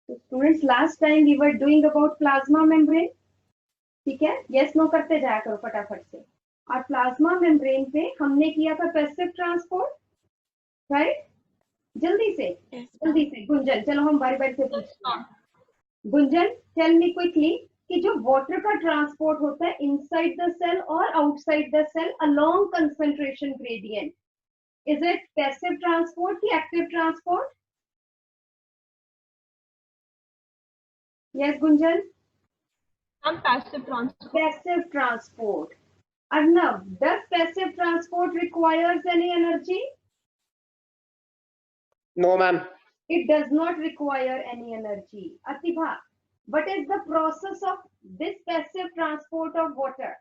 तो students last time we were doing about plasma membrane, ठीक है, यस नो करते जाया करो फटाफट से। और प्लाज्मा मेम्ब्रेन पे हमने किया था पैसिव ट्रांसपोर्ट, राइट? जल्दी से गुंजन, चलो हम बारी बारी से पूछते हैं। गुंजन, टेल मी क्विकली कि जो वाटर का ट्रांसपोर्ट होता है इनसाइड द सेल और outside the cell along concentration gradient, is it passive transport की active transport? Yes Gunjan? passive transport. Passive transport. Arnav, does passive transport requires any energy? No, ma'am. It does not require any energy. Atibha, what is the process of this passive transport of water?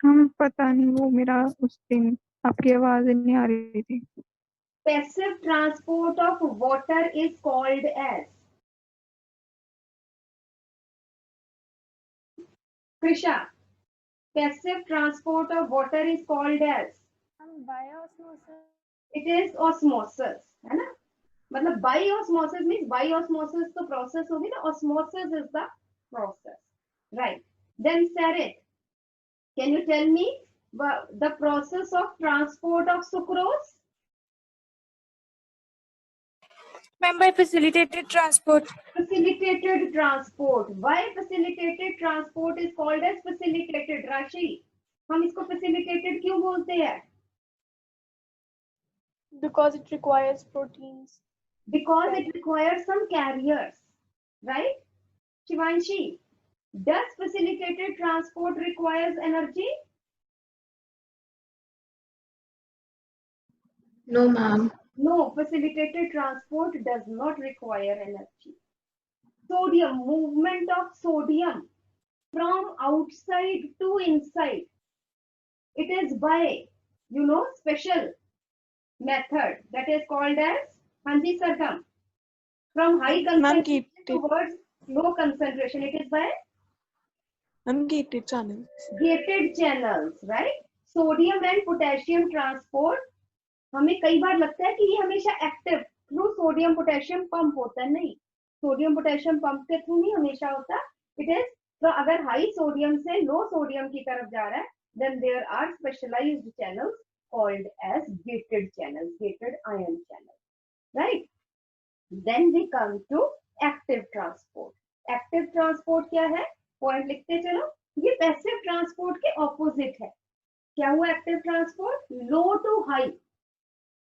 हम पता नहीं, वो मेरा उस दिन आपकी आवाज नहीं आ रही थी। Passive transport of water is called as? Krisha, passive transport of water is called as? By osmosis. It is osmosis, है ना? मतलब by osmosis means by osmosis तो process होगी ना, osmosis is the process, right? Then Sarit, can you tell me the process of transport of sucrose? Ma'am, by facilitated transport. Facilitated transport. Why facilitated transport is called as facilitated? Rashi, हम इसको facilitated क्यों बोलते हैं? Because it requires proteins. Because it requires some carriers, right? Shivanshi, does facilitated transport requires energy? No, ma'am. No, facilitated transport does not require energy. Sodium, movement of sodium from outside to inside. It is by, special method that is called as Hanji Sargam. From high concentration towards low concentration, it is by Gated channels. gated channels, right? Sodium and potassium transport, हमें कई बार लगता है कि ये हमेशा active through sodium potassium pump होता है, नहीं, सोडियम पोटेशियम पंप के थ्रू नहीं हमेशा होता, इट इज तो अगर हाई सोडियम से लो सोडियम की तरफ जा रहा है, then there are specialised channels called as gated channels, gated ion channel, right? Then we come to active transport. Active transport क्या है? पॉइंट लिखते चलो. ये पैसिव ट्रांसपोर्ट के ऑपोजिट है. क्या हुआ active transport? Low to high,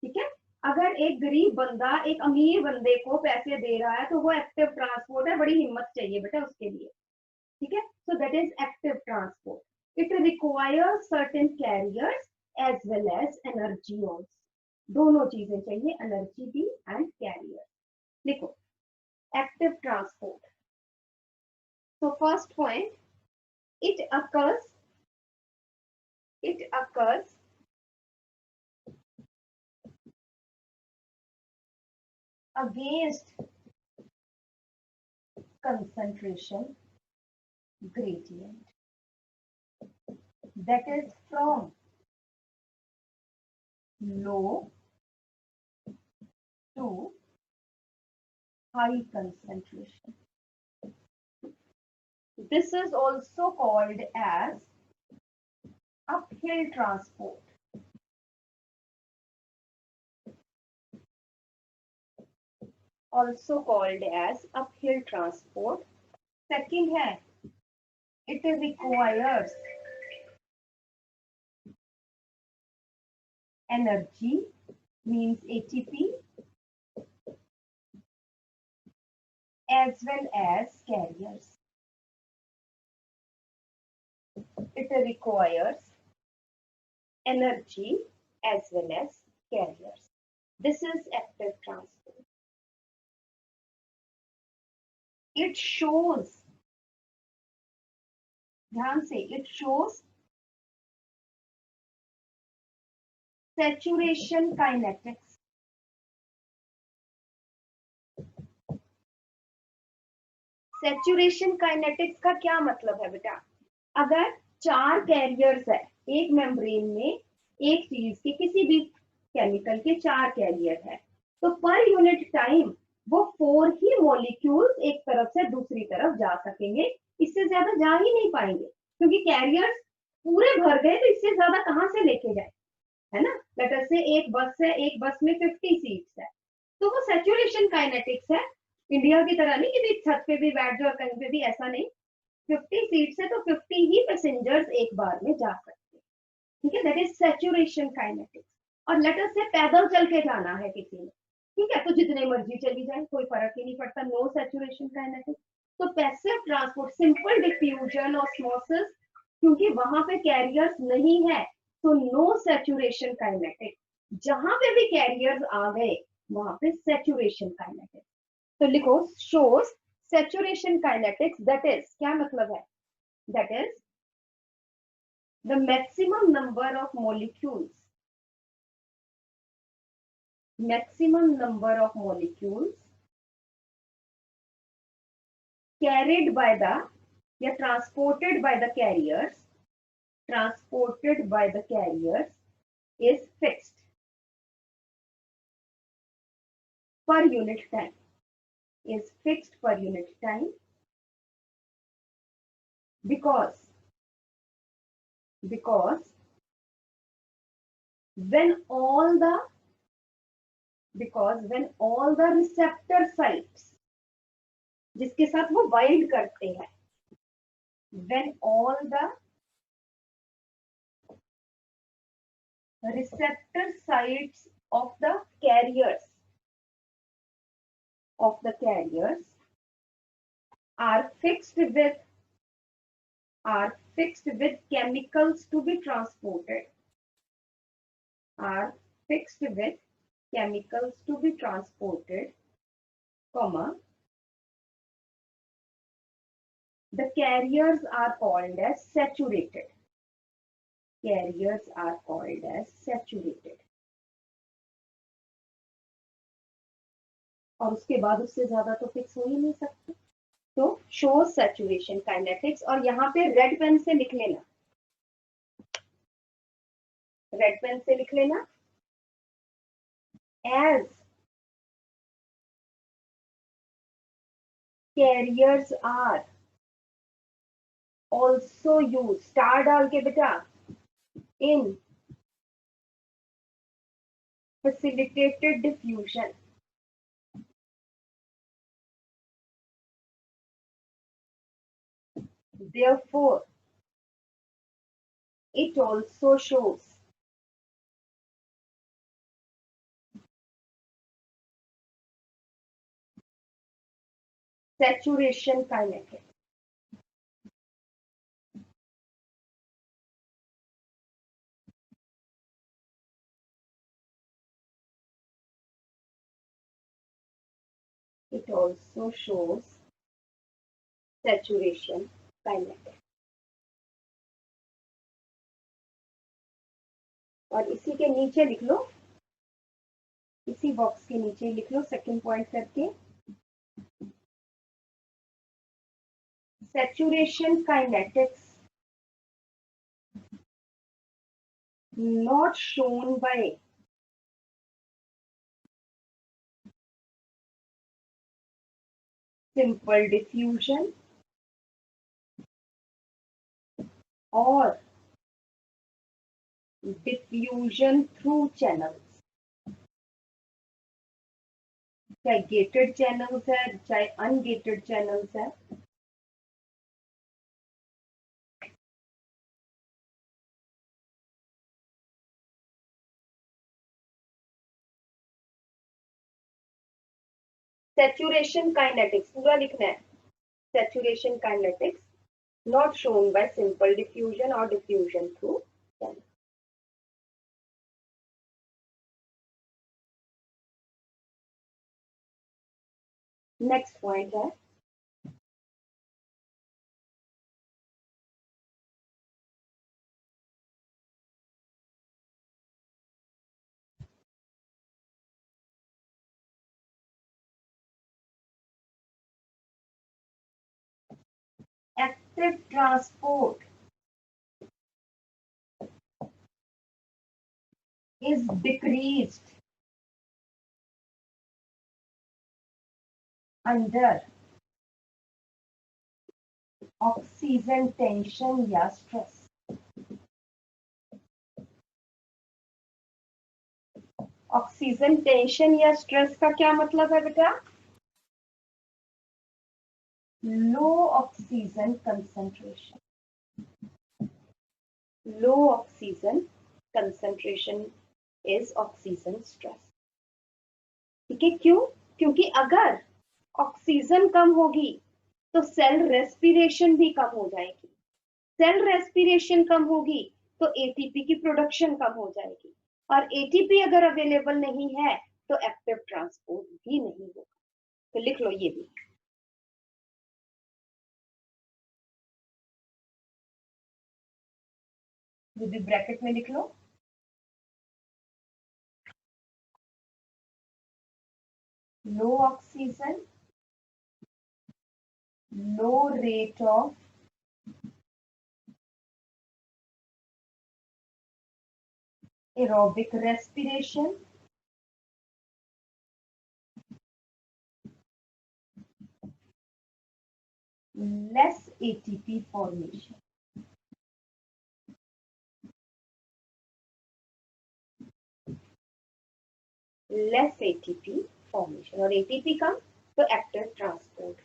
ठीक है? अगर एक गरीब बंदा एक अमीर बंदे को पैसे दे रहा है तो वो एक्टिव ट्रांसपोर्ट है, बड़ी हिम्मत चाहिए बेटा उसके लिए, ठीक है? So that is active transport. It requires certain carriers as well as energy also. दोनों चीजें चाहिए, एनर्जी भी एंड कैरियर. लिखो active transport. So first point, it occurs against concentration gradient, that is from low to high concentration. This is also called as uphill transport. Also called as uphill transport. Second है, it requires energy, means ATP, as well as carriers. It requires energy as well as carriers. This is active transport. It shows, ध्यान से, it shows saturation kinetics. Saturation kinetics का क्या मतलब है बेटा? अगर 4 carriers है एक मेम्ब्रेन में एक चीज के, किसी भी केमिकल के 4 कैरियर है, तो पर यूनिट टाइम वो 4 ही मॉलिक्यूल्स एक तरफ से दूसरी तरफ जा सकेंगे, इससे ज्यादा जा ही नहीं पाएंगे, क्योंकि कैरियर्स पूरे भर गए, तो इससे ज्यादा कहाँ से लेके जाए, है ना। लेटर से एक बस है, एक बस में 50 सीट्स है, तो वो सैचुरेशन काइनेटिक्स है। इंडिया की तरह नहीं कि छत पे भी बैठ जाओ, कहीं पे भी, ऐसा नहीं। 50 सीट्स है तो 50 ही पैसेंजर्स एक बार में जा सकते हैं, ठीक है, दैट इज सैचुरेशन काइनेटिक्स। और लेटर से पैदल चल के जाना है किसी ने, ठीक है, तो जितने मर्जी चली जाए, कोई फर्क ही नहीं पड़ता, नो सैचुरेशन काइनेटिक्स। तो passive transport, simple diffusion osmosis, क्योंकि वहां पे कैरियर्स नहीं है, तो नो सैचुरेशन काइनेटिक्स। जहां पे भी कैरियर्स आ गए वहां पे सैचुरेशन काइनेटिक्स। तो लिखो shows saturation kinetics, that is, क्या मतलब है, that is the maximum number of molecules, maximum number of molecules carried by the या transported by the carriers, transported by the carriers is fixed per unit time, is fixed per unit time, because when all the receptor sites जिसके साथ वो bind करते हैं, when all the receptor sites of the carriers are fixed with chemicals to be transported, are fixed with chemicals to be transported, comma, the carriers are called as saturated, carriers are called as saturated। और उसके बाद उससे ज्यादा तो fix हो ही नहीं सकते, तो शो सैचुरेशन काइनेटिक्स। और यहाँ पे रेड पेन से लिख लेना, रेड पेन से लिख लेना, as carriers are also used, star डाल के बेटा, in facilitated diffusion, therefore it also shows saturation kinetics। It also shows saturation kinetics। और इसी के नीचे लिख लो, इसी बॉक्स के नीचे लिख लो सेकंड पॉइंट करके, saturation kinetics not shown by simple diffusion or diffusion through channels, चाहे gated channels है चाहे ungated channels है, saturation kinetics पूरा लिखना है, saturation kinetics not shown by simple diffusion or diffusion through channels। Next point है active transport is decreased under oxygen tension या stress. Oxygen tension या स्ट्रेस का क्या मतलब है बेटा? Low oxygen concentration. Low oxygen concentration is oxygen stress. ठीक है, क्यों? क्योंकि अगर ऑक्सीजन कम होगी तो सेल रेस्पिरेशन भी कम हो जाएगी। सेल रेस्पिरेशन कम होगी तो एटीपी की प्रोडक्शन कम हो जाएगी, और एटीपी अगर अवेलेबल नहीं है तो एक्टिव ट्रांसपोर्ट भी नहीं होगा। तो लिख लो ये भी। ये भी ब्रैकेट में लिख लो। Low oxygen, low rate of aerobic respiration, less ATP formation. Less ATP formation, और एटीपी कम तो एक्टिव ट्रांसपोर्ट।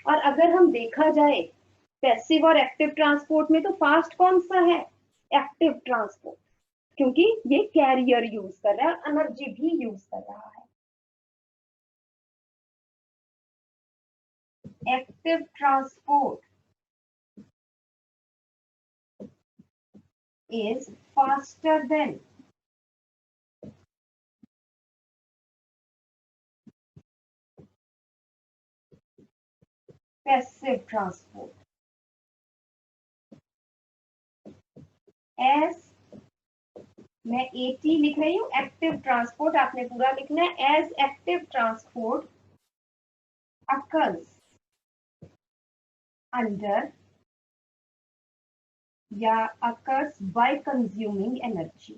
और अगर हम देखा जाए पैसिव और एक्टिव ट्रांसपोर्ट में तो फास्ट कौन सा है? एक्टिव ट्रांसपोर्ट, क्योंकि ये कैरियर यूज कर रहा है, एनर्जी भी यूज कर रहा है। Active transport is faster than passive transport. As मैं AT लिख रही हूँ, एक्टिव ट्रांसपोर्ट आपने पूरा लिखना है। As active transport occurs under या occurs by consuming energy.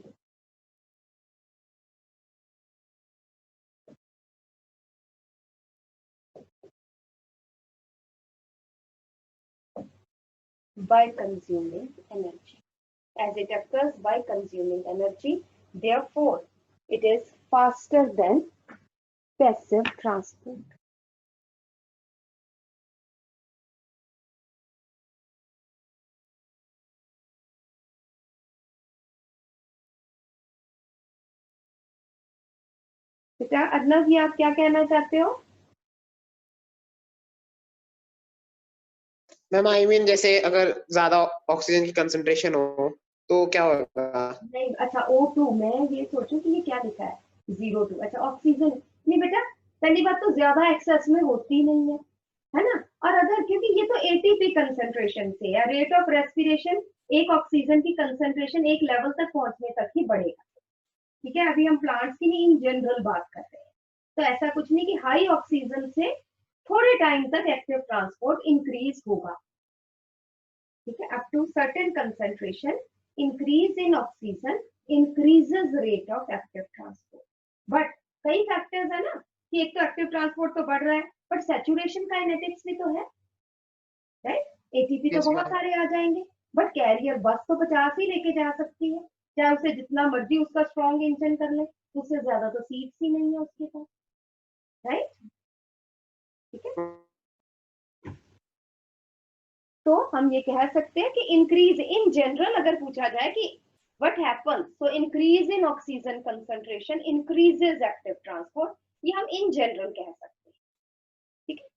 By consuming energy. As it occurs by consuming energy, therefore it is faster than passive transport. बेटा अर्नव, ये आप क्या कहना चाहते हो? मैम आई मीन जैसे अगर ज्यादा ऑक्सीजन की कंसंट्रेशन हो तो क्या होगा? नहीं, अच्छा O2, मैं ये सोचूं कि ये क्या लिखा है 02। अच्छा ऑक्सीजन नहीं बेटा, पहली बात तो ज्यादा एक्सेस में होती नहीं है ना। और अगर क्योंकि ये तो एटीपी कंसंट्रेशन से या रेट ऑफ रेस्पिरेशन, एक ऑक्सीजन की कंसंट्रेशन एक लेवल तक पहुंचने तक ही बढ़ेगा। ठीक है, अभी हम प्लांट्स की नहीं इन जनरल बात कर रहे हैं। तो ऐसा कुछ नहीं कि हाई ऑक्सीजन से थोड़े टाइम तक एक्टिव ट्रांसपोर्ट इंक्रीज होगा। ठीक है, up to certain concentration increase in oxygen increases rate of active transport. But कई फैक्टर्स है ना कि एक तो एक्टिव ट्रांसपोर्ट तो बढ़ रहा है, बट सैचुरेशन काइनेटिक्स भी तो है, राइट? एटीपी तो बहुत सारे आ जाएंगे, बट कैरियर बस तो 50 ही लेके जा सकती है, चाहे उसे जितना मर्जी उसका स्ट्रॉन्ग इंजन कर ले, उससे ज्यादा तो सीट्स ही नहीं है उसके पास, राइट? ठीक है, तो हम ये कह सकते हैं कि इंक्रीज इन जनरल अगर पूछा जाए कि what happens, so increase in oxygen concentration increases active transport, ये हम इन जनरल कह सकते हैं। ठीक है,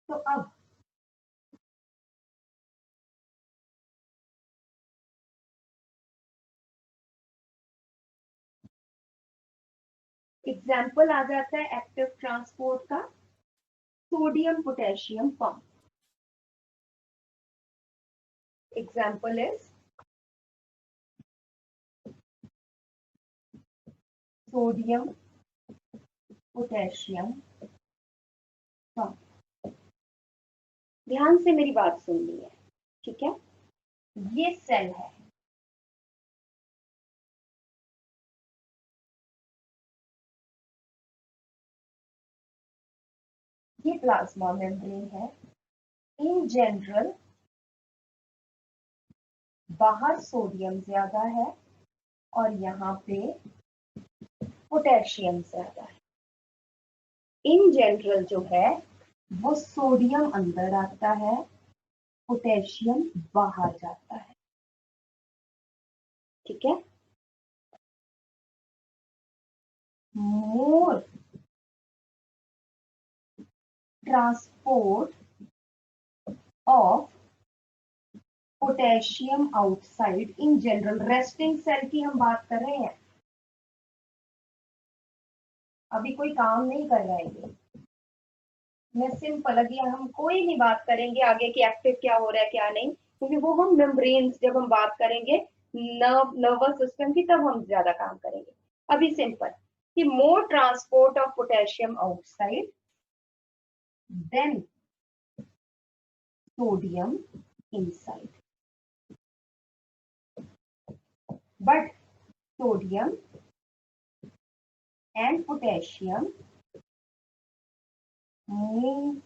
तो अब एग्जाम्पल आ जाता है एक्टिव ट्रांसपोर्ट का, sodium potassium pump. Example is sodium potassium pump. ध्यान से मेरी बात सुननी है, ठीक है? ये सेल है, ये प्लाज्मा मेम्ब्रेन है। इन जनरल बाहर सोडियम ज्यादा है और यहाँ पे पोटेशियम ज्यादा है। इन जनरल जो है वो सोडियम अंदर आता है, पोटेशियम बाहर जाता है। ठीक है, more transport of potassium outside in general. Resting cell की हम बात कर रहे हैं, अभी कोई काम नहीं कर रहा है ये। मैं सिंपल अभी हम कोई नहीं बात करेंगे आगे कि एक्टिव क्या हो रहा है क्या नहीं, क्योंकि वो हम मेम्ब्रेन्स जब हम बात करेंगे नर्वस सिस्टम की तब हम ज्यादा काम करेंगे। अभी सिंपल कि more transport of potassium outside then sodium inside, but sodium and potassium move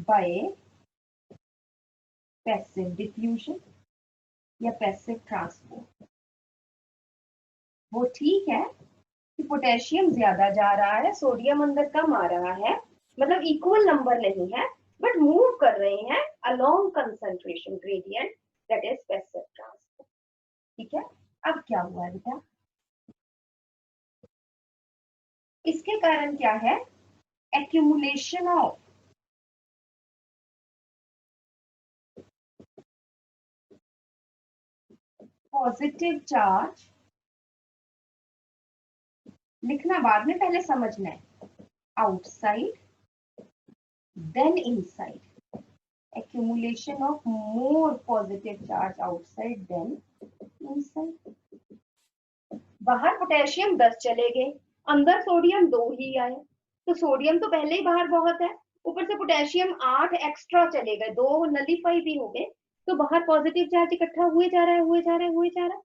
by passive diffusion या passive transport। वो ठीक है कि पोटेशियम ज्यादा जा रहा है, सोडियम अंदर कम आ रहा है, मतलब इक्वल नंबर नहीं है, बट मूव कर रहे हैं along concentration gradient, that is passive transport. ठीक है, अब क्या हुआ बेटा, इसके कारण क्या है, एक्यूमुलेशन ऑफ पॉजिटिव चार्ज। लिखना बाद में, पहले समझना है। Outside then inside, accumulation of more positive charge outside than inside। बाहर पोटेशियम 10 चले गए, अंदर सोडियम 2 ही आए, तो सोडियम तो पहले ही बाहर बहुत है, ऊपर से पोटेशियम 8 एक्स्ट्रा चले गए, 2 नलीफाई भी हो गए, तो बाहर पॉजिटिव चार्ज इकट्ठा हुए जा रहा है, हुए जा रहा है, हुए जा रहा है।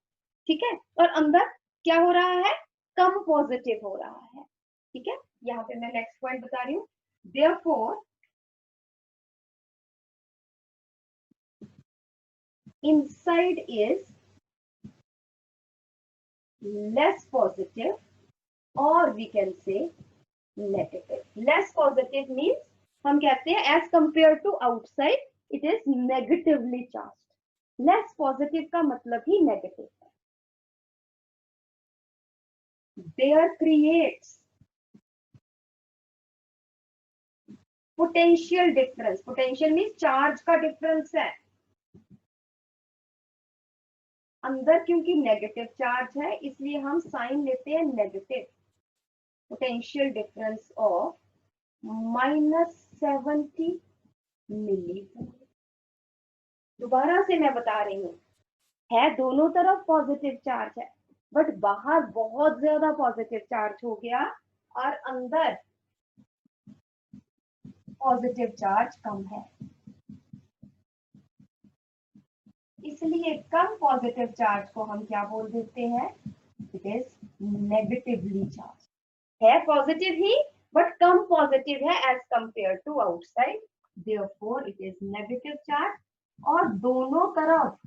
ठीक है, और अंदर क्या हो रहा है, कम पॉजिटिव हो रहा है। ठीक है, यहाँ पे मैं नेक्स्ट पॉइंट बता रही हूँ। Therefore inside is less positive or we can say negative। less positive means हम कहते हैं as compared to outside it is negatively charged। less positive का मतलब ही negative है। there creates potential difference। potential means charge का difference है, अंदर क्योंकि नेगेटिव चार्ज है इसलिए हम साइन लेते हैं negative. Potential difference of -70 millivolt. दोबारा से मैं बता रही हूँ, है दोनों तरफ पॉजिटिव चार्ज है, बट बाहर बहुत ज्यादा पॉजिटिव चार्ज हो गया और अंदर पॉजिटिव चार्ज कम है, इसलिए कम पॉजिटिव चार्ज को हम क्या बोल देते हैं, इट इज नेगेटिवली चार्ज। है पॉजिटिव ही बट कम पॉजिटिव है as compare to outside, therefore it is negative charge. और दोनों तरफ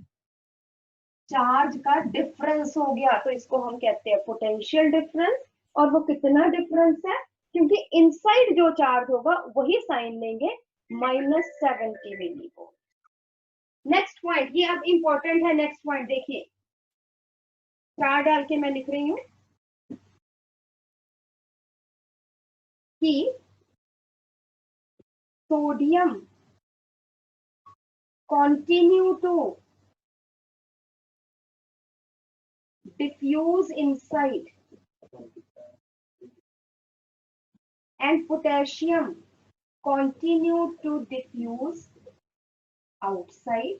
चार्ज का डिफरेंस हो गया तो इसको हम कहते हैं पोटेंशियल डिफरेंस। और वो कितना डिफरेंस है, क्योंकि इनसाइड जो चार्ज होगा वही साइन लेंगे -70 मिलीवोल्ट। नेक्स्ट पॉइंट, ये अब इंपॉर्टेंट है। नेक्स्ट पॉइंट देखिए, चार डाल के मैं लिख रही हूं कि sodium continue to diffuse inside and potassium continue to diffuse outside.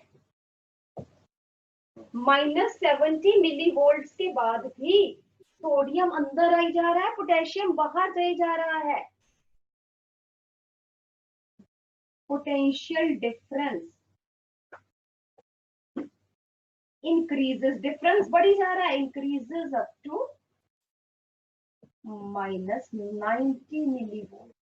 -70 millivolt के बाद भी सोडियम अंदर आई जा रहा है, पोटेशियम बाहर गए जा रहा है। पोटेंशियल डिफरेंस increases, difference बढ़ी जा रहा है, increases up to minus 90 millivolt.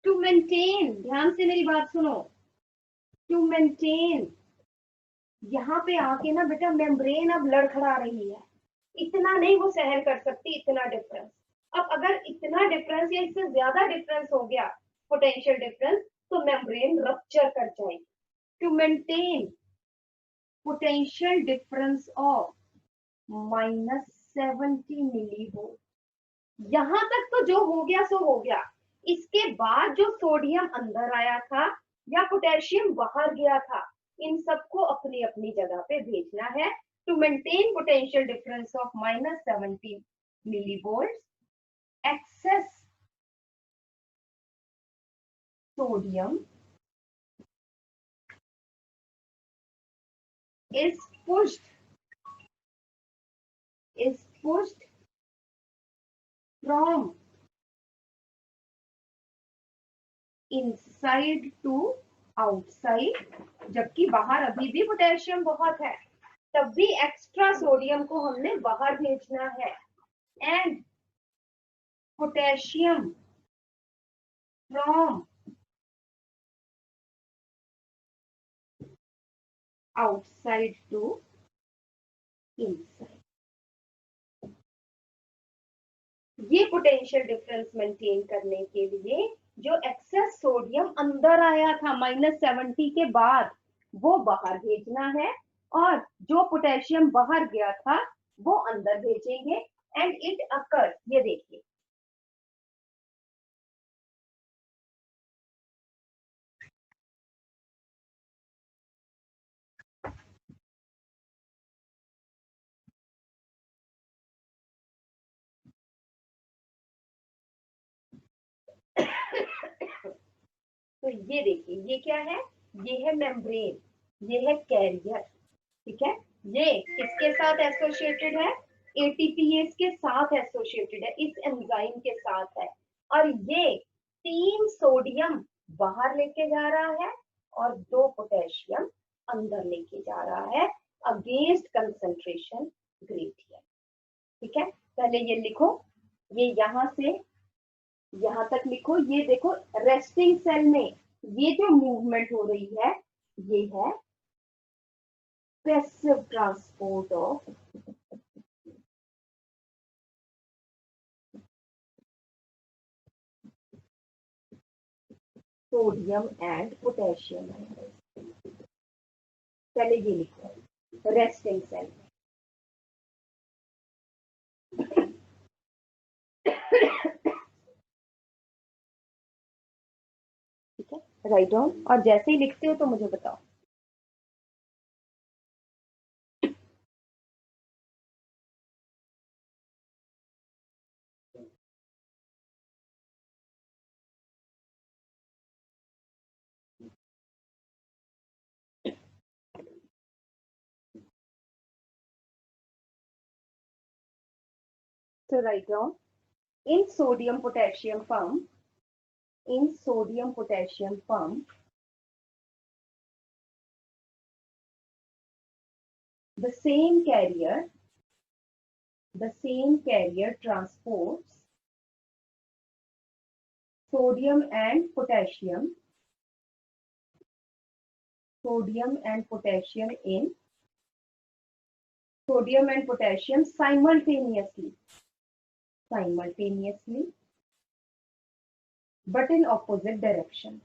To maintain, ध्यान से मेरी बात सुनो, to maintain, यहाँ पे आके ना बेटा मेम्ब्रेन अब लड़खड़ा रही है, इतना नहीं वो सहन कर सकती इतना डिफरेंस। अब अगर इतना डिफरेंस या इससे ज्यादा डिफरेंस हो गया पोटेंशियल डिफरेंस तो मेम्ब्रेन रप्चर कर जाएगी। To maintain potential difference of -70 millivolt, यहां तक तो जो हो गया सो हो गया। इसके बाद जो सोडियम अंदर आया था या पोटेशियम बाहर गया था, इन सबको अपनी अपनी जगह पे भेजना है। To maintain potential difference of -70 millivolts, excess sodium is pushed from inside to outside, जबकि बाहर अभी भी पोटेशियम बहुत है, तब भी एक्स्ट्रा सोडियम को हमने बाहर भेजना है। And potassium from outside to inside. ये पोटेंशियल डिफरेंस मेंटेन करने के लिए जो एक्सेस सोडियम अंदर आया था -70 के बाद, वो बाहर भेजना है, और जो पोटेशियम बाहर गया था वो अंदर भेजेंगे। एंड इट अकर, ये देखिए तो ये देखिए, ये क्या है, ये है मेम्ब्रेन, ये है कैरियर, ठीक है। ये किसके साथ एसोसिएटेड है, एटीपीएस के साथ एसोसिएटेड है, इस एंजाइम के साथ है। और ये 3 सोडियम बाहर लेके जा रहा है और 2 पोटेशियम अंदर लेके जा रहा है अगेंस्ट कंसंट्रेशन ग्रेडियंट, ठीक है। पहले ये लिखो, ये यहां से यहां तक लिखो। ये देखो रेस्टिंग सेल में ये जो मूवमेंट हो रही है, ये है passive transport of sodium and potassium. पहले ये लिखो रेस्टिंग सेल में। ठीक है, राइट डाउन, और जैसे ही लिखते हो तो मुझे बताओ। So write down in sodium potassium pump, the same carrier transports sodium and potassium simultaneously, but in opposite directions.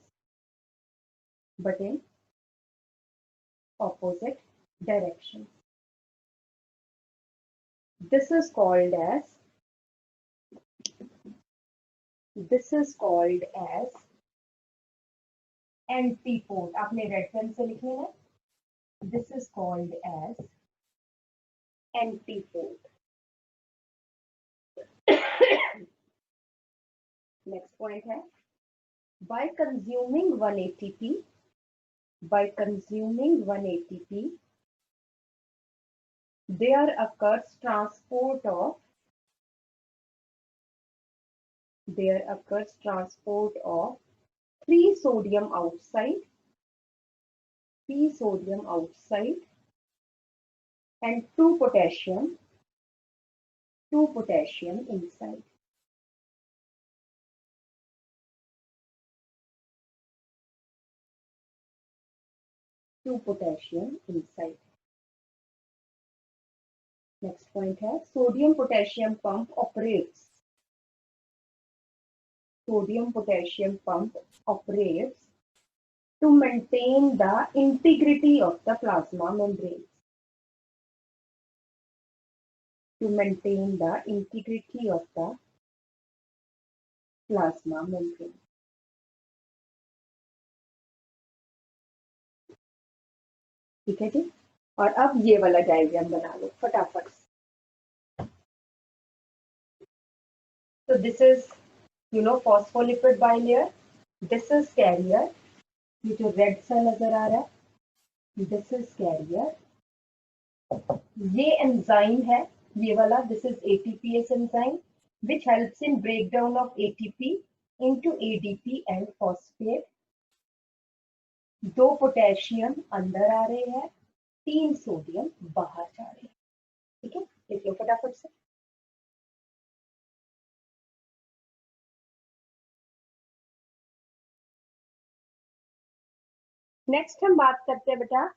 This is called as antipode. आपने रेड पेन से लिखना है। This is called as antipode. Next point है, by consuming 1 ATP, there occurs transport of 3 sodium outside, and 2 potassium inside. Next point है sodium potassium pump operates. Sodium potassium pump operates to maintain the integrity of the plasma membrane. To maintain the integrity of the plasma membrane. ठीक है जी. और अब ये वाला diagram बना लो फटाफट. So this is, you know, phospholipid bilayer. This is carrier. ये जो रेड सा नजर आ रहा है, this is carrier. ये एंजाइम है, ये वाला, this is ATPase enzyme, which helps in breakdown of ATP into ADP and phosphate. 2 potassium अंदर आ रहे हैं, 3 सोडियम बाहर जा रहे हैं. ठीक है, लिख लो फटाफट से. नेक्स्ट हम बात करते हैं बेटा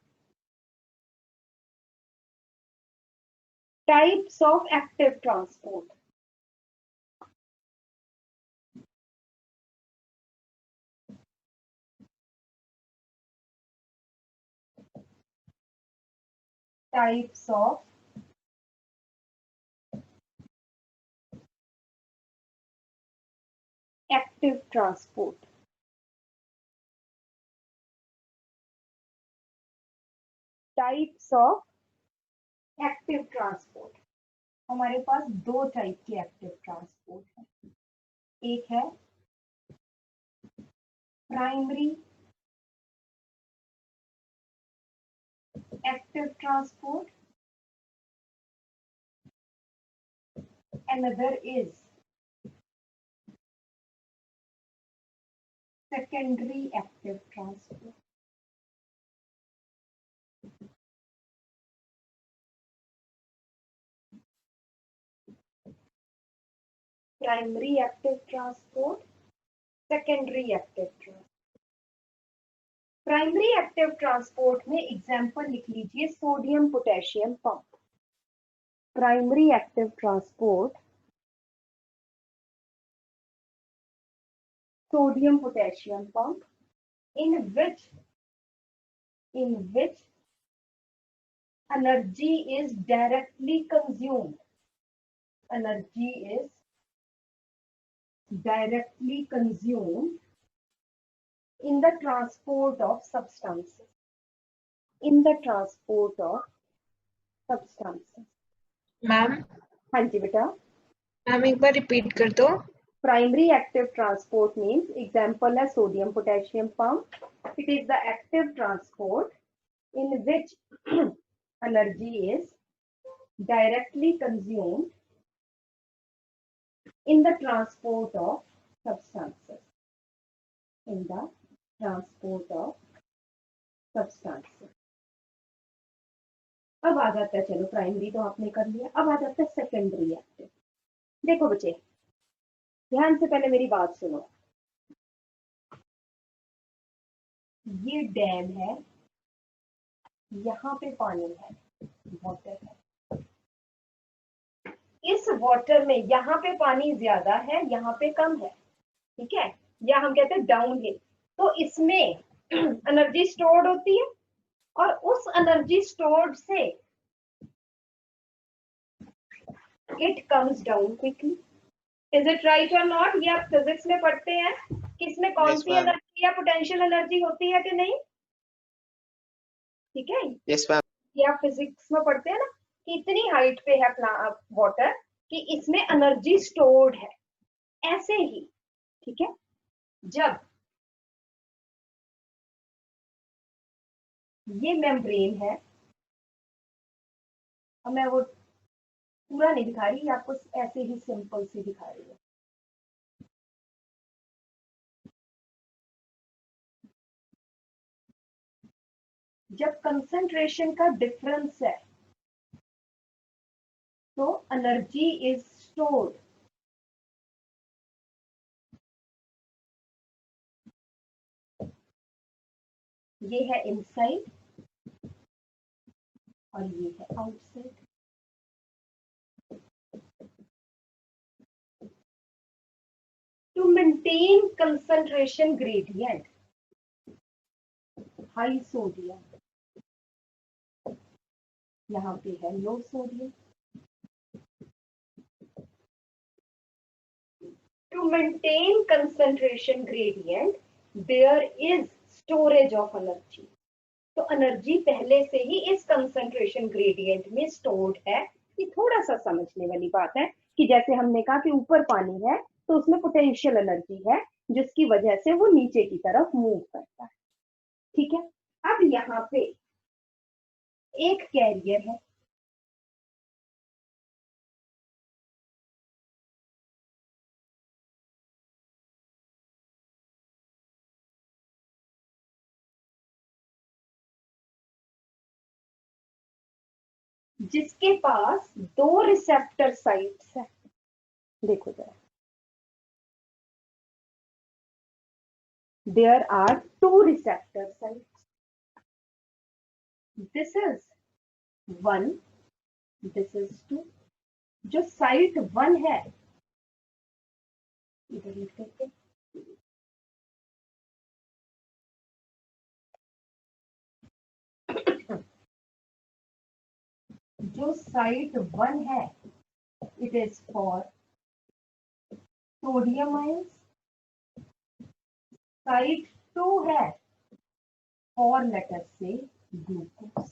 types of active transport. Types of active transport. Types of active transport. हमारे पास 2 टाइप के एक्टिव ट्रांसपोर्ट हैं. एक है primary active transport, another is secondary active transport. Primary active transport, secondary active transport. Primary active transport में example लिख लीजिए sodium potassium pump. Primary active transport sodium potassium pump in which energy is directly consumed. Energy is directly consumed in the transport of substances. In the transport of substances. Ma'am हाँ जी बेटा. Ma'am एक बार repeat कर दो. Primary active transport means example है sodium potassium pump. It is the active transport in which energy is directly consumed in the transport of substances. In the transport of substances. अब आ जाता है, चलो primary तो आपने कर लिया, अब आ जाता है सेकेंडरी एक्टिव. देखो बच्चे ध्यान से पहले मेरी बात सुनो. ये डैम है, यहाँ पे पानी है, वाटर है. इस वाटर में यहाँ पे पानी ज्यादा है, यहाँ पे कम है. ठीक है, या हम कहते हैं डाउन हिल. तो इसमें एनर्जी स्टोर्ड होती है और उस एनर्जी स्टोर्ड से it comes down quickly. Is it right और नॉट? ये आप फिजिक्स में पढ़ते हैं कि इसमें कौन Yes, सी ma'am. एनर्जी या पोटेंशियल एनर्जी होती है कि नहीं. ठीक है, Yes, ma'am. ये आप फिजिक्स में पढ़ते हैं ना कि इतनी हाइट पे है वाटर कि इसमें एनर्जी स्टोर्ड है. ऐसे ही ठीक है, जब ये मेम्ब्रेन है, अब मैं वो पूरा नहीं दिखा रही, आपको ऐसे ही सिंपल से दिखा रही है. जब कंसंट्रेशन का डिफरेंस है तो एनर्जी इज स्टोर्ड। ये है इनसाइड और ये है outside. To maintain concentration gradient, high sodium, यहाँ पे है low sodium. To maintain concentration gradient there is storage of energy. तो एनर्जी पहले से ही इस कंसंट्रेशन ग्रेडियंट में स्टोर्ड है। ये थोड़ा सा समझने वाली बात है कि जैसे हमने कहा कि ऊपर पानी है तो उसमें पोटेंशियल एनर्जी है जिसकी वजह से वो नीचे की तरफ मूव करता है। ठीक है, अब यहाँ पे एक कैरियर है, जिसके पास दो रिसेप्टर साइट्स है। देखो जरा, there are two receptor sites. This is 1, this is 2. जो साइट 1 है, इधर लिख देते हैं, जो साइट 1 है it is for sodium ions, site 2 है फॉर लेट अस से ग्लूकोज।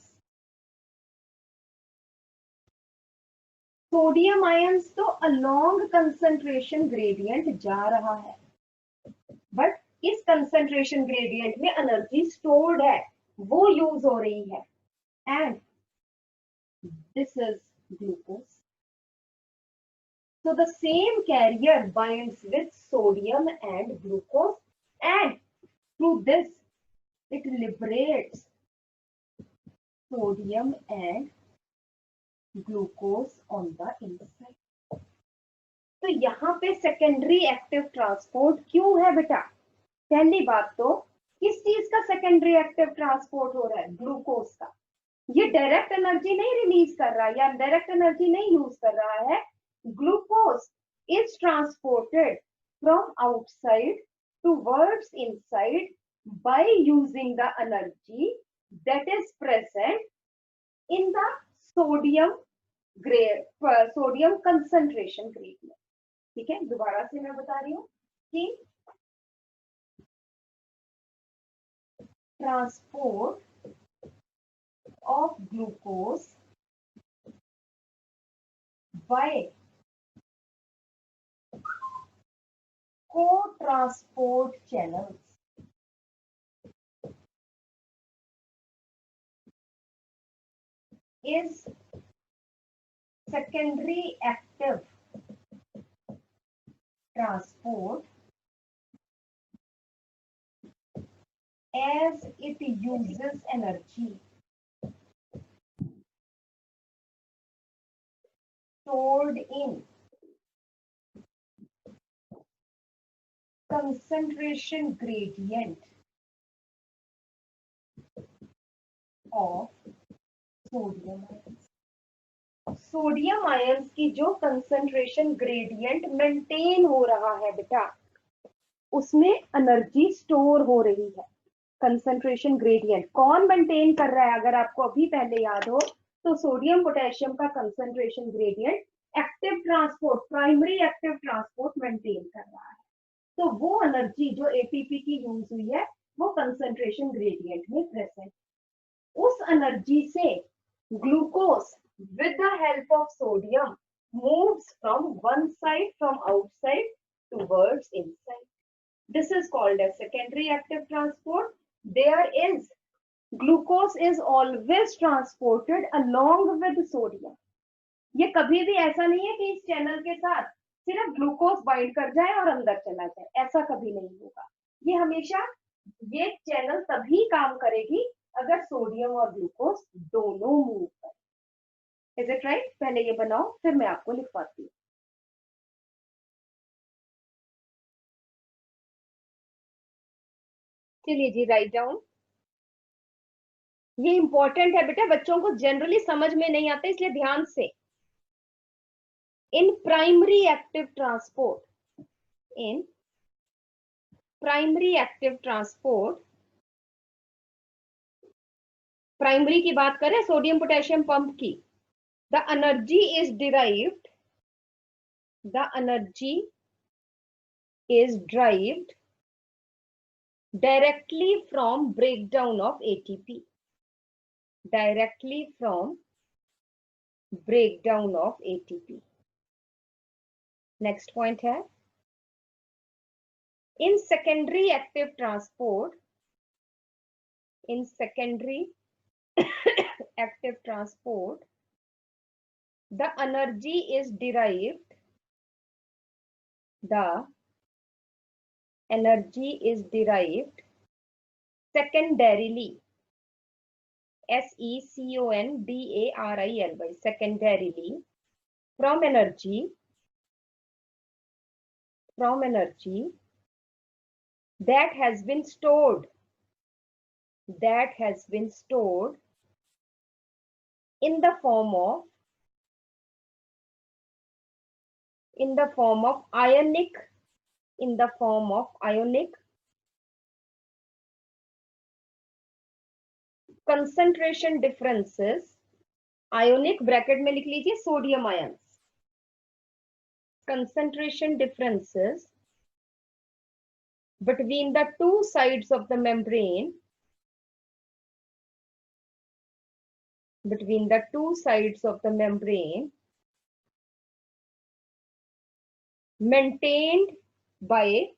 सोडियम आयंस तो अलोंग कंसंट्रेशन ग्रेडियंट जा रहा है, बट इस कंसंट्रेशन ग्रेडियंट में एनर्जी स्टोर्ड है, वो यूज हो रही है। And this is glucose. So the same carrier binds with sodium and glucose, and through this it liberates sodium and glucose on the inside. तो यहाँ पे सेकेंडरी एक्टिव ट्रांसपोर्ट क्यों है बेटा? पहली बात तो किस चीज का सेकेंडरी एक्टिव ट्रांसपोर्ट हो रहा है? ग्लूकोज का। ये डायरेक्ट एनर्जी नहीं रिलीज कर रहा है या डायरेक्ट एनर्जी नहीं यूज कर रहा है। Glucose is transported from outside towards inside by using the energy that is present in the sodium concentration gradient. ठीक है, दोबारा से मैं बता रही हूँ कि transport of glucose by co-transport channels is secondary active transport as it uses energy stored in concentration gradient of sodium ions. Sodium ions की जो कंसंट्रेशन ग्रेडियंट मेंटेन हो रहा है बेटा, उसमें एनर्जी स्टोर हो रही है। कंसंट्रेशन ग्रेडियंट कौन मेंटेन कर रहा है? अगर आपको अभी पहले याद हो तो सोडियम पोटेशियम का concentration gradient active transport, primary active transport maintain कर रहा है। तो वो एनर्जी जो एटीपी की यूज हुई है वो कंसंट्रेशन ग्रेडियंट में प्रेजेंट। उस एनर्जी से glucose with the help of sodium moves from one side, from outside towards inside. This is called as secondary active transport. There is glucose is always transported along with sodium. ये कभी भी ऐसा नहीं है कि इस channel के साथ सिर्फ ग्लूकोज बाइंड कर जाए और अंदर चला जाए, ऐसा कभी नहीं होगा। ये हमेशा ये चैनल तभी काम करेगी अगर सोडियम और ग्लूकोज दोनों मूव करें। Is it right? पहले ये बनाओ फिर मैं आपको लिखवाती हूँ। चलिए जी, राइट डाउन। ये इंपॉर्टेंट है बेटा, बच्चों को जनरली समझ में नहीं आता, इसलिए ध्यान से। In primary active transport, in primary active transport, primary की बात करें सोडियम पोटेशियम पंप की, the energy is derived, the energy is derived directly from breakdown of ATP, directly from breakdown of ATP. Next point है, in secondary active transport, in secondary active transport, the energy is derived, the energy is derived secondarily, secondarily, secondarily, from energy that has been stored, that has been stored in the form of, in the form of ionic, in the form of ionic concentration differences, ionic bracket में लिख लीजिए sodium ions, concentration differences between the two sides of the membrane, between the two sides of the membrane, maintained by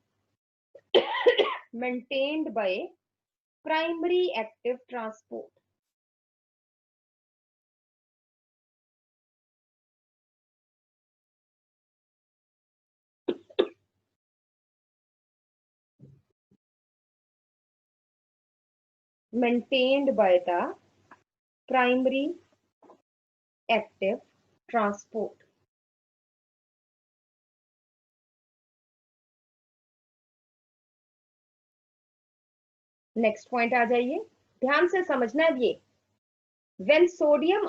maintained by primary active transport. Maintained by the primary active transport. Next point आ जाइए, ध्यान से समझना है ये। When sodium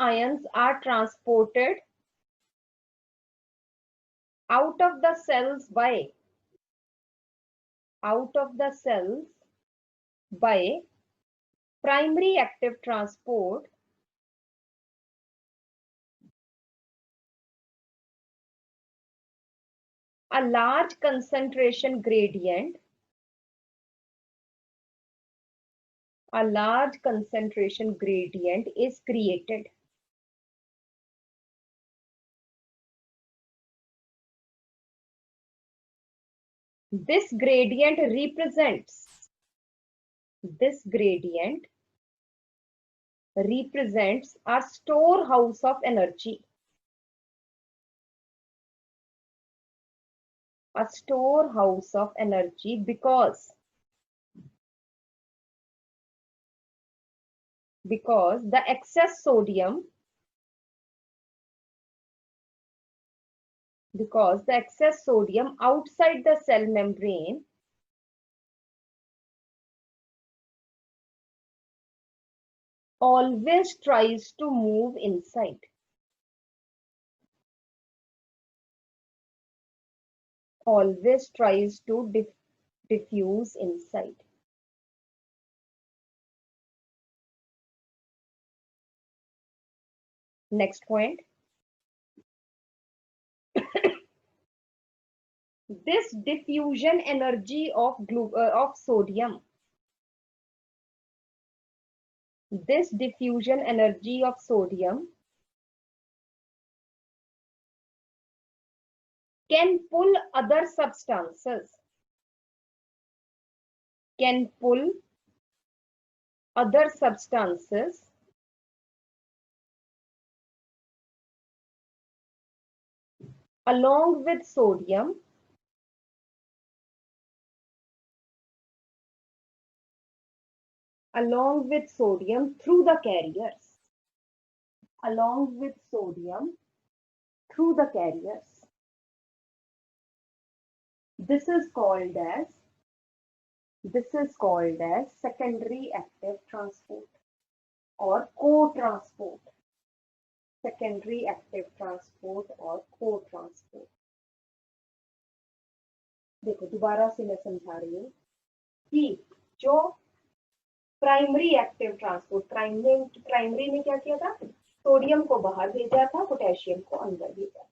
ions are transported out of the cells by primary active transport, a large concentration gradient is created. This gradient represents a storehouse of energy. A storehouse of energy because the excess sodium outside the cell membrane always tries to move inside. Always tries to diffuse inside. Next point. This diffusion energy of sodium, this diffusion energy of sodium can pull other substances, along with sodium through the carriers, along with sodium through the carriers. This is called as secondary active transport or co-transport. Secondary active transport और co-transport. देखो दोबारा से मैं समझा रही हूँ कि जो प्राइमरी एक्टिव ट्रांसपोर्ट, प्राइमरी ने क्या किया था, सोडियम को बाहर भेजा था, पोटेशियम को अंदर भेजा था।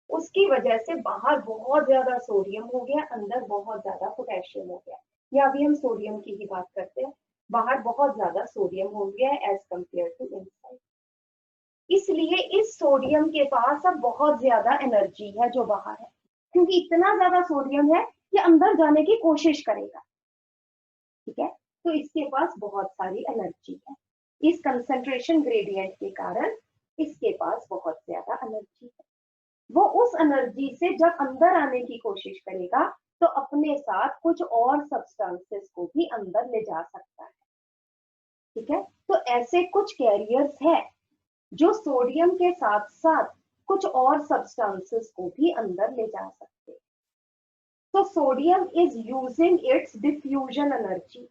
उसकी वजह से बाहर बहुत ज्यादा सोडियम हो गया, अंदर बहुत ज्यादा पोटेशियम हो गया। या अभी हम सोडियम की ही बात करते हैं, बाहर बहुत ज्यादा सोडियम हो गया एज कंपेयर टू इनसाइड। इसलिए इस सोडियम के पास अब बहुत ज्यादा एनर्जी है जो बाहर है, क्योंकि इतना ज्यादा सोडियम है कि अंदर जाने की कोशिश करेगा। ठीक है, तो इसके पास बहुत सारी एनर्जी है। इस कंसंट्रेशन ग्रेडियंट के कारण इसके पास बहुत ज्यादा एनर्जी है। वो उस एनर्जी से जब अंदर आने की कोशिश करेगा तो अपने साथ कुछ और सब्सटेंसेस को भी अंदर ले जा सकता है। ठीक है, तो ऐसे कुछ कैरियर्स है जो सोडियम के साथ साथ कुछ और सब्सटेंसेस को भी अंदर ले जा सकते हैं। तो sodium is using its diffusion energy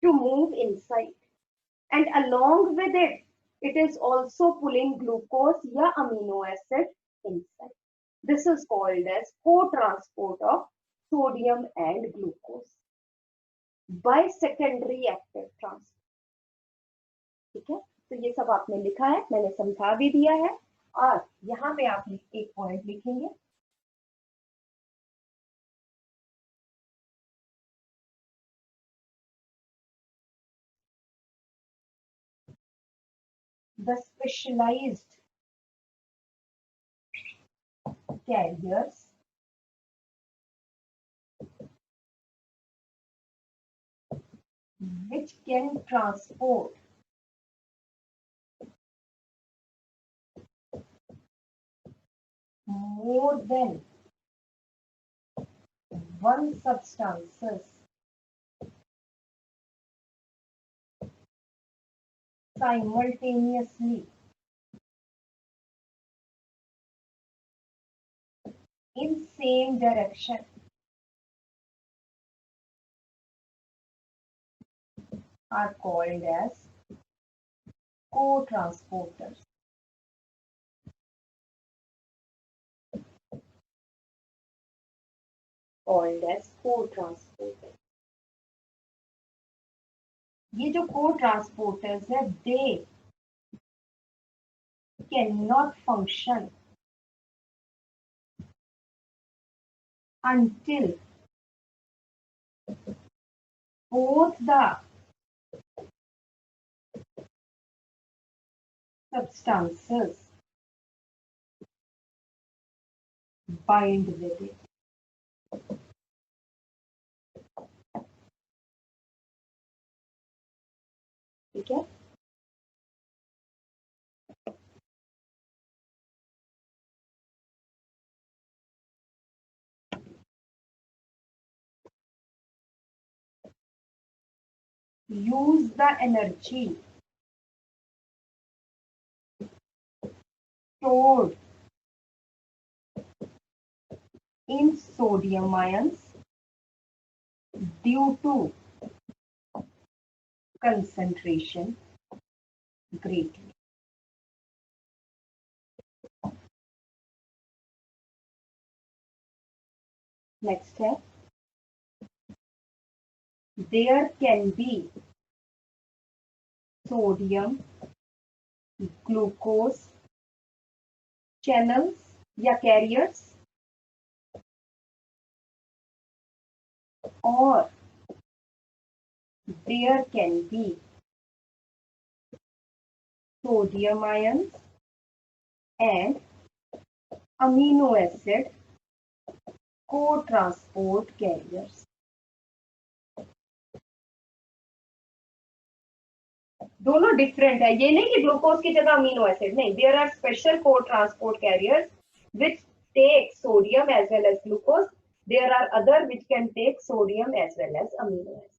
to move inside, and along with it is also pulling glucose या amino acid inside. This is called as co-transport of sodium and glucose by secondary active transport. ठीक है, तो ये सब आपने लिखा है, मैंने समझा भी दिया है। और यहाँ पे आप एक पॉइंट लिखेंगे, the specialized carriers which can transport more than one substances simultaneously in same direction are called as co-transporters. Called as co-transporters. ये जो co-transporters है, they cannot function until both the substances bind with it. ठीक है, use the energy stored in sodium ions due to concentration gradient. Next है, there can be sodium glucose channels या carriers, or there can be sodium ions and amino acid co-transport carriers. दोनों different है, ये नहीं कि glucose की जगह amino acid, नहीं, देयर आर स्पेशल को transport carriers which take sodium as well as glucose. There are other which can take sodium as well as amino acids.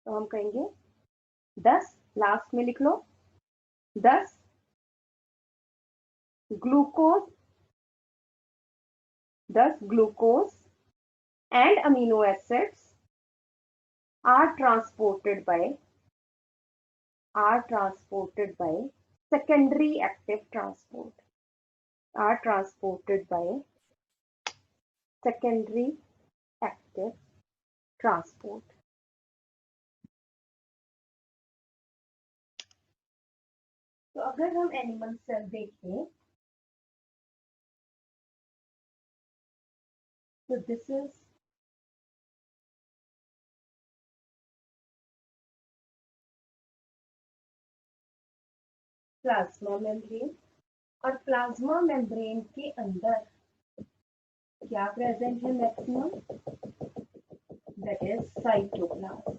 तो हम कहेंगे 10, लास्ट में लिख लो 10 glucose and amino acids are transported by secondary active transport. Are transported by secondary active transport. तो अगर हम animal cell देखें तो दिस इज प्लाज्मा मेम्ब्रेन और प्लाज्मा मेम्ब्रेन के अंदर क्या प्रेजेंट है मैक्सिमम, दैट इज साइटोप्लाज्म.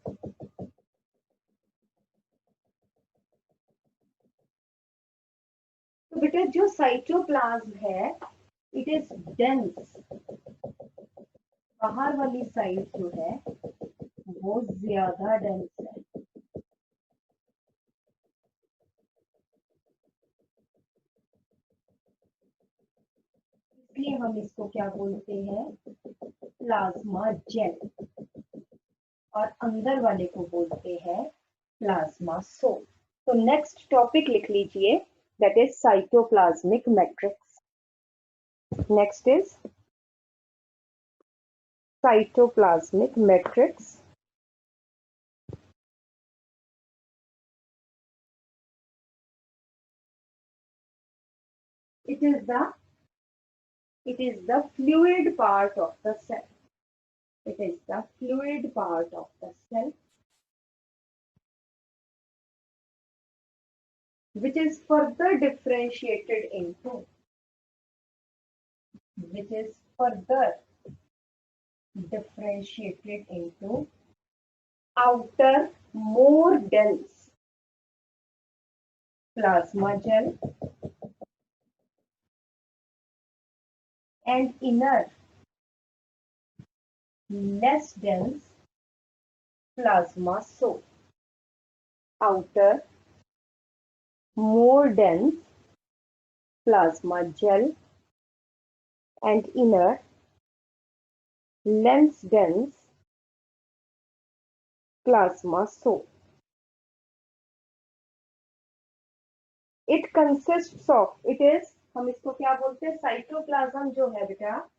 तो बेटा जो साइटोप्लाज्म है इट इज डेंस. बाहर वाली साइड जो है वो ज्यादा डेंस है. इसलिए हम इसको क्या बोलते हैं, प्लाज्मा जेल. और अंदर वाले को बोलते हैं प्लाज्मा सोल. तो नेक्स्ट टॉपिक लिख लीजिए, that is cytoplasmic matrix. Next is cytoplasmic matrix. It is the fluid part of the cell. It is the fluid part of the cell which is further differentiated into outer more dense plasma gel and inner less dense plasma soul. Outer more dense plasma gel and inner less dense plasma soul. It consists of, it is, हम इसको क्या बोलते हैं, cytoplasm जो है बेटा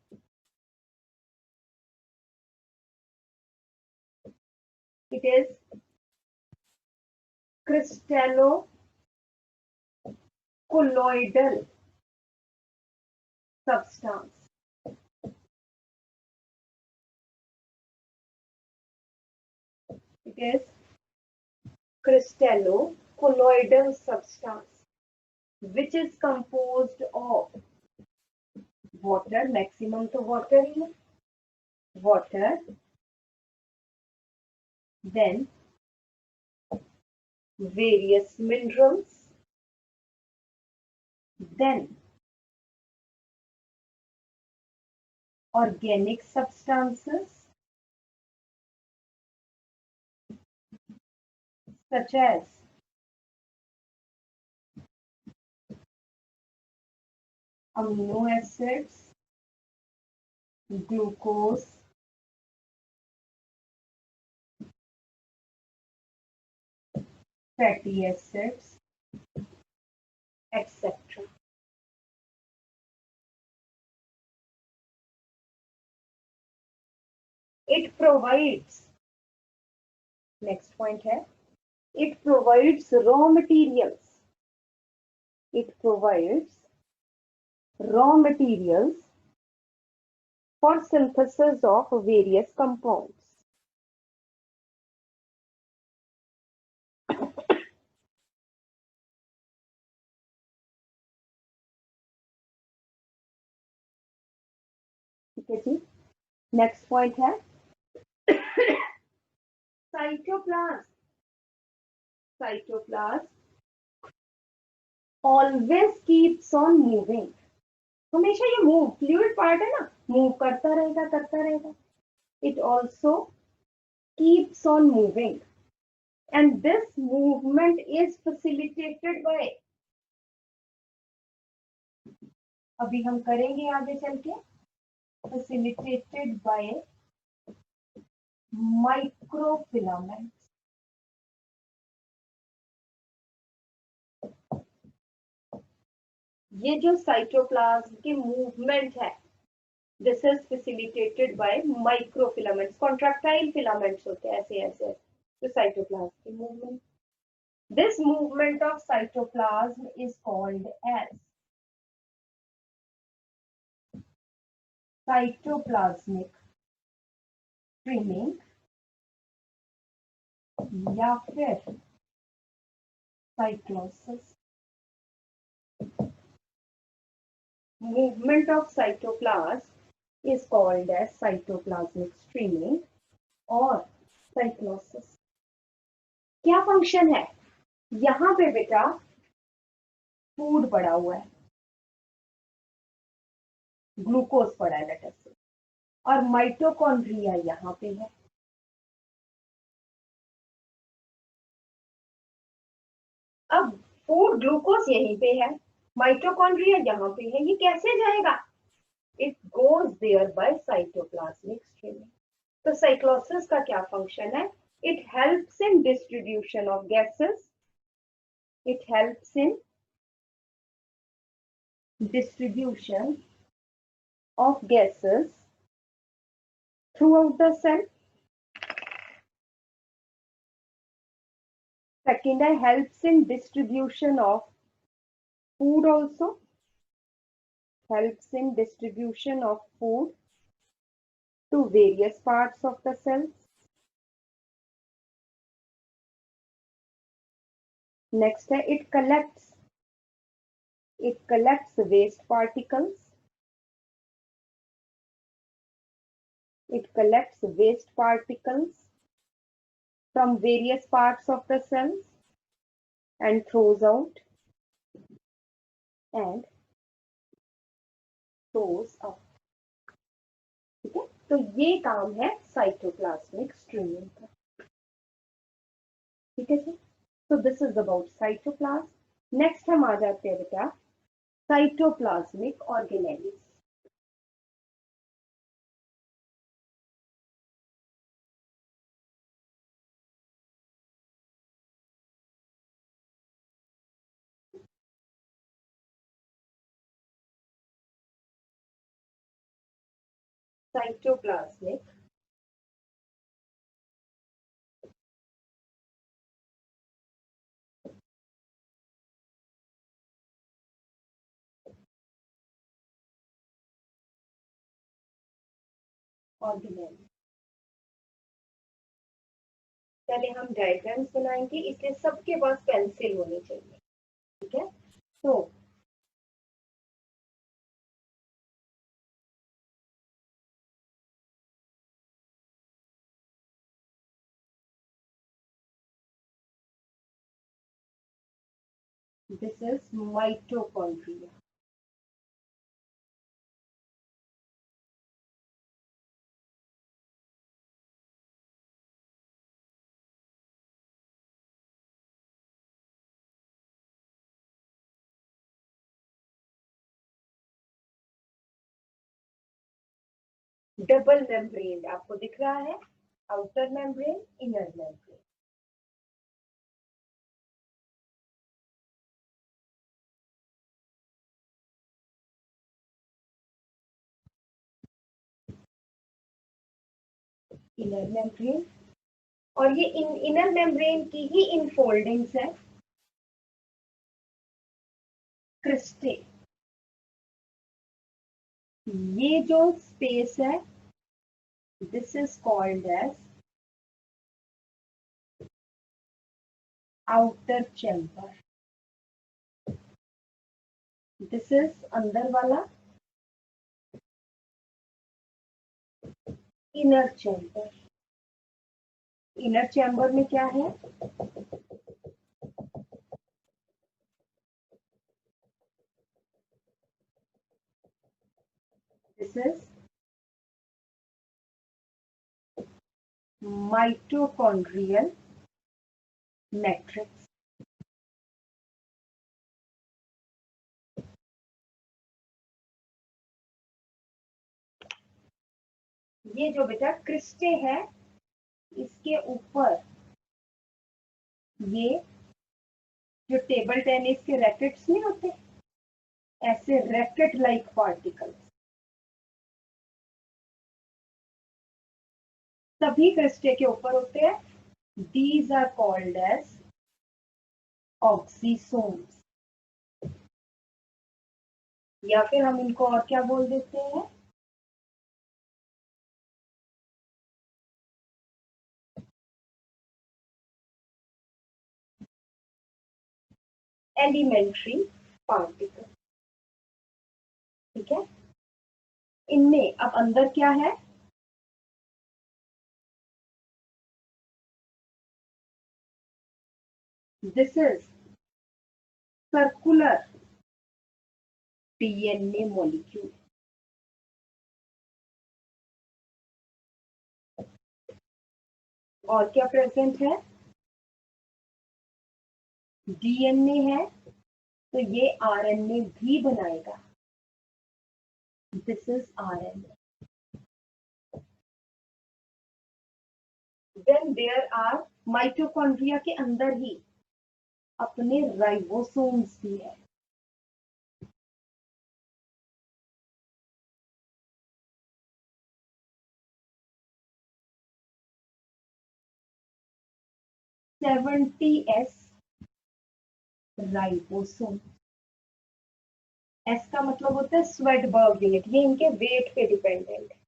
it is crystallo-colloidal substance. It is crystallo-colloidal substance which is composed of water, maximum to water ही है, water, then various minerals, then organic substances such as amino acids, glucose, fatty acids, etc. It provides, next point है, it provides raw materials. It provides raw materials for synthesis of various compounds. ठीक है जी. Next point है cytoplasm always keeps on moving. हमेशा ये move, fluid part है ना, move करता रहेगा. It also keeps on moving, and this movement is facilitated by, अभी हम करेंगे आगे चल के, facilitated by microfilaments. ये जो साइटोप्लाज्म की मूवमेंट है, this is facilitated by microfilaments. Contractile filaments होते हैं ऐसे तो साइटोप्लाज्म की movement. This movement of cytoplasm is called as cytoplasmic streaming या फिर cyclosis. Movement of cytoplasm is called as cytoplasmic streaming or cyclosis. क्या फंक्शन है? यहाँ पे बेटा फूड पड़ा हुआ है, ग्लूकोज पड़ा है लेटर से, और माइटोकॉन्ड्रिया यहाँ पे है. अब फूड ग्लूकोज यहीं पे है, माइटोकॉन्ड्रिया यहाँ पे है, ये कैसे जाएगा? It goes there by cytoplasmic streaming. तो साइक्लोसिस का क्या फंक्शन है? It helps in distribution of gases. It helps in distribution of gases throughout the cell. Second, it helps in distribution of food also. Helps in distribution of food to various parts of the cells. Next, it collects waste particles. It collects waste particles from various parts of the cells and throws out and throws out. ठीक है, तो ये काम है cytoplasmic streaming का. ठीक है sir. तो this is about cytoplasm. Next हम आ जाते हैं बेटा साइटोप्लाज्मिक ऑर्गेनेल्स. Cytoplasmic organelle. पहले हम डायग्राम्स बनाएंगे, इसलिए सबके पास पेंसिल होनी चाहिए. ठीक है, तो this is mitochondria. Double membrane आपको दिख रहा है, outer membrane, inner membrane. Inner membrane, और ये इनर मेम्ब्रेन की ही इनफोल्डिंग्स है, क्रिस्टे. ये जो स्पेस है, this is called as outer chamber. This is अंदर वाला इनर चैम्बर. इनर चैम्बर में क्या है? This is mitochondrial matrix. ये जो बेटा क्रिस्टे है, इसके ऊपर ये जो टेबल टेनिस के रैकेट्स नहीं होते, ऐसे रैकेट लाइक पार्टिकल्स, सभी क्रिस्टे के ऊपर होते हैं। These are called as oxysomes, या फिर हम इनको और क्या बोल देते हैं? Elementary particle. ठीक है, इनमें अब अंदर क्या है? This is circular DNA molecule. और क्या प्रेजेंट है? डीएनए है, तो ये आरएनए भी बनाएगा। This is RNA. Then there are, mitochondria के अंदर ही अपने राइबोसोम्स भी है। S ribosome. एस का मतलब होता है स्वेडबर्ग यूनिट, ये इनके वेट पे डिपेंडेंट है।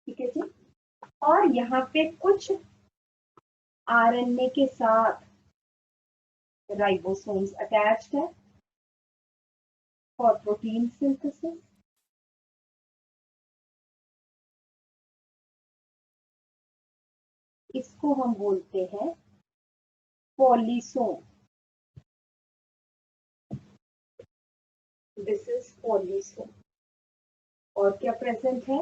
ठीक है जी। और यहाँ पे कुछ आरएनए के साथ राइबोसोम्स अटैच्ड है फॉर प्रोटीन सिंथेसिस। इसको हम बोलते हैं पॉलीसोम। This is polysome. और क्या प्रेजेंट है?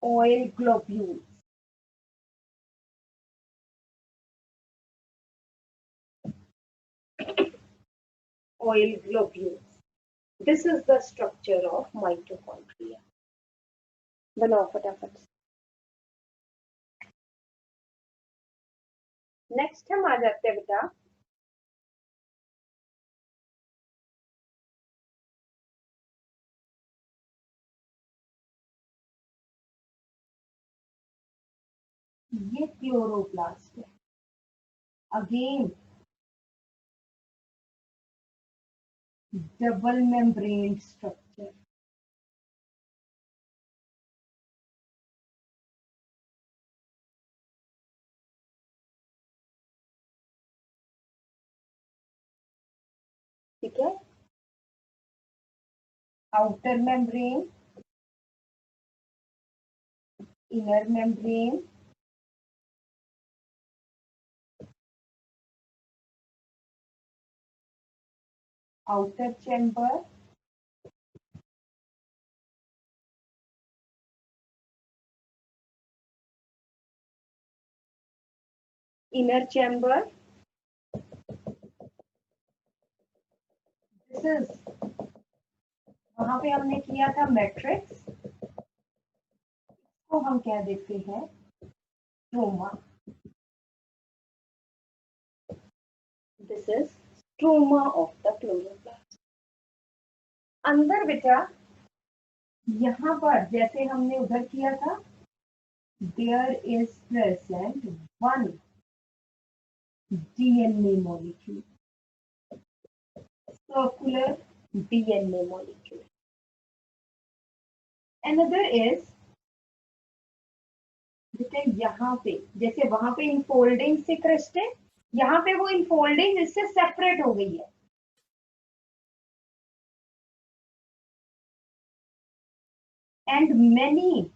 Oil globule. Oil globule. This is the structure of mitochondria. बनाओ फटाफट। नेक्स्ट हम आ जाते हैं बेटा ये क्लोरोप्लास्ट है। Again double membrane structure. ठीक है, outer membrane, inner membrane, outer chamber, inner chamber. This is, वहां पे हमने किया था मैट्रिक्स, को हम क्या देते हैं? Stroma. This is stroma of the chloroplast. अंदर बेटा यहाँ पर जैसे हमने उधर किया था, there is present one DNA molecule, circular DNA molecule. Another is बेटा यहाँ पे जैसे वहां पे इनफोल्डिंग से क्रस्ट है, यहाँ पे वो इनफोल्डिंग इससे सेपरेट हो गई है। And many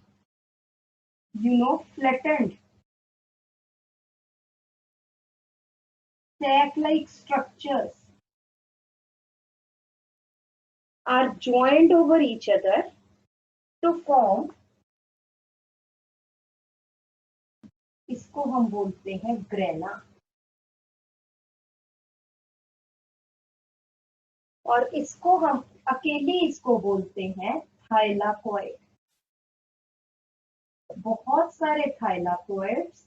flattened sac-like structures are joined over each other to form, इसको हम बोलते हैं ग्रेना, और इसको हम अकेले इसको बोलते हैं थाइलाकोइड। बहुत सारे थाइलाकोइड्स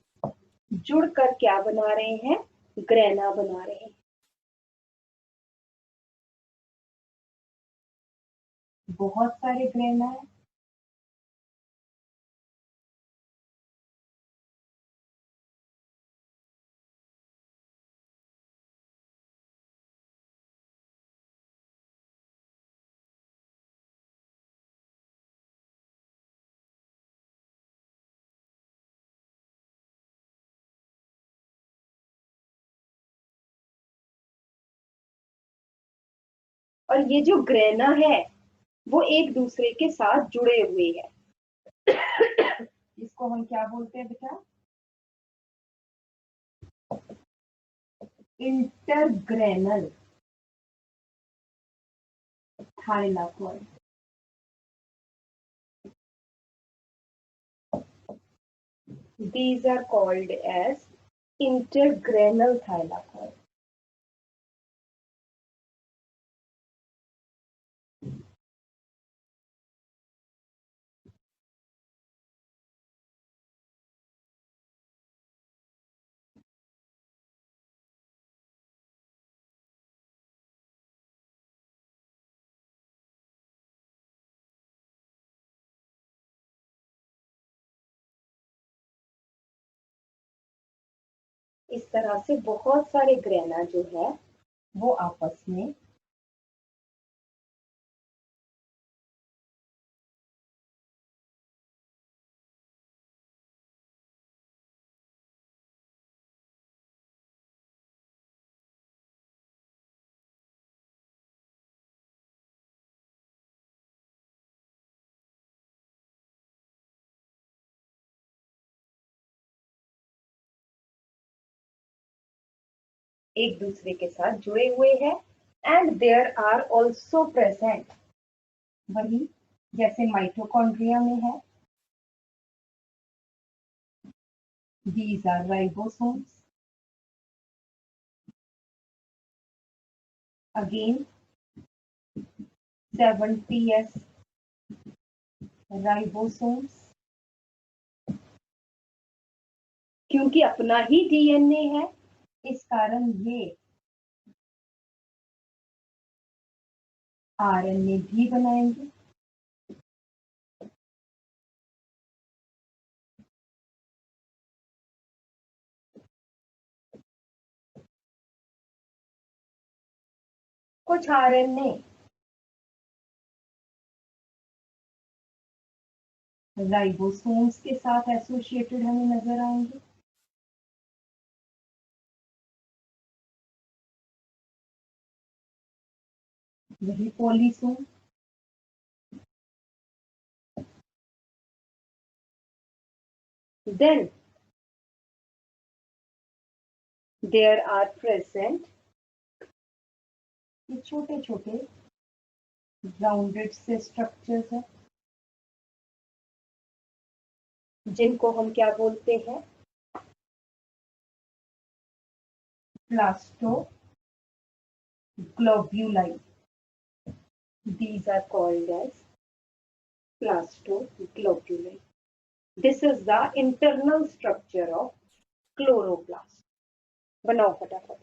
जुड़कर क्या बना रहे हैं? ग्रेना बना रहे हैं। बहुत सारे ग्रेना है। और ये जो ग्रेना है वो एक दूसरे के साथ जुड़े हुए हैं। इसको हम क्या बोलते हैं बेटा? इंटरग्रेनल thylakoid. These are called as intergranal thylakoid. इस तरह से बहुत सारे ग्रेना जो है वो आपस में एक दूसरे के साथ जुड़े हुए हैं। And there are also present, वही जैसे माइटोकॉन्ड्रिया में है। These are ribosomes. Again 70s ribosomes, क्योंकि अपना ही डीएनए है इस कारण ये आरएनए भी बनाएंगे। कुछ आरएनए राइबोसोम्स के साथ एसोसिएटेड हमें नजर आएंगे। वही polysome. Then there are present ये छोटे छोटे राउंडेड से स्ट्रक्चर्स हैं जिनको हम क्या बोलते हैं? plastoglobuli. These are called as plastoglobuli. This is the internal structure of chloroplast. बनाओ फटाफट।